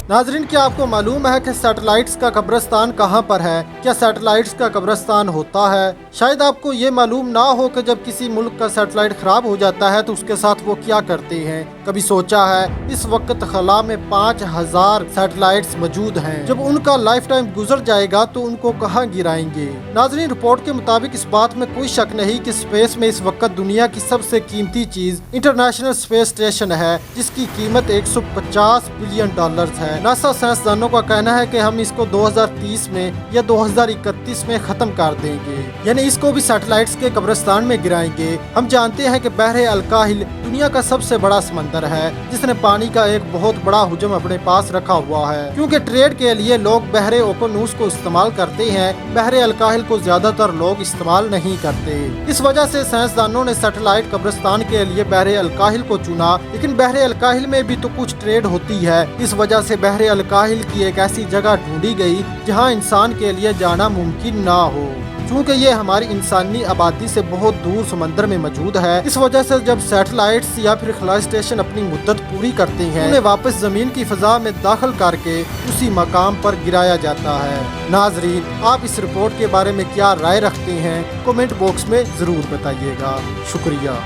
नाज़रीन, क्या आपको मालूम है कि सैटेलाइट्स का कब्रिस्तान कहाँ पर है? क्या सैटेलाइट्स का कब्रिस्तान होता है? शायद आपको ये मालूम ना हो कि जब किसी मुल्क का सैटेलाइट खराब हो जाता है तो उसके साथ वो क्या करते हैं। कभी सोचा है इस वक्त खला में 5000 सैटेलाइट्स मौजूद हैं। जब उनका लाइफ टाइम गुजर जाएगा तो उनको कहाँ गिराएंगे? नाज़रीन, रिपोर्ट के मुताबिक इस बात में कोई शक नहीं कि स्पेस में इस वक्त दुनिया की सबसे कीमती चीज इंटरनेशनल स्पेस स्टेशन है, जिसकी कीमत 150 बिलियन डॉलर्स है। नासा साइंसदानों का कहना है कि हम इसको 2030 में या 2031 में खत्म कर देंगे, यानी इसको भी सैटेलाइट्स के कब्रिस्तान में गिराएंगे। हम जानते हैं कि बहरे अलकाहिल दुनिया का सबसे बड़ा समंदर है, जिसने पानी का एक बहुत बड़ा हुजम अपने पास रखा हुआ है। क्योंकि ट्रेड के लिए लोग बहरे ओकेनूस को इस्तेमाल करते हैं, बहरे अलकाहिल को ज्यादातर लोग इस्तेमाल नहीं करते। इस वजह से साइंसदानों ने सैटेलाइट कब्रिस्तान के लिए बहरे अलकाहिल को चुना। लेकिन बहरे अलकाहिल में भी तो कुछ ट्रेड होती है, इस वजह से बहरे अलकाहिल की एक ऐसी जगह ढूंढी गई जहां इंसान के लिए जाना मुमकिन ना हो। चूँकि ये हमारी इंसानी आबादी से बहुत दूर समंदर में मौजूद है, इस वजह से जब सैटेलाइट्स या फिर खला स्टेशन अपनी मुद्दत पूरी करते हैं, उन्हें वापस जमीन की फिजा में दाखिल करके उसी मकाम पर गिराया जाता है। नाजरीन, आप इस रिपोर्ट के बारे में क्या राय रखते हैं? कमेंट बॉक्स में जरूर बताइएगा। शुक्रिया।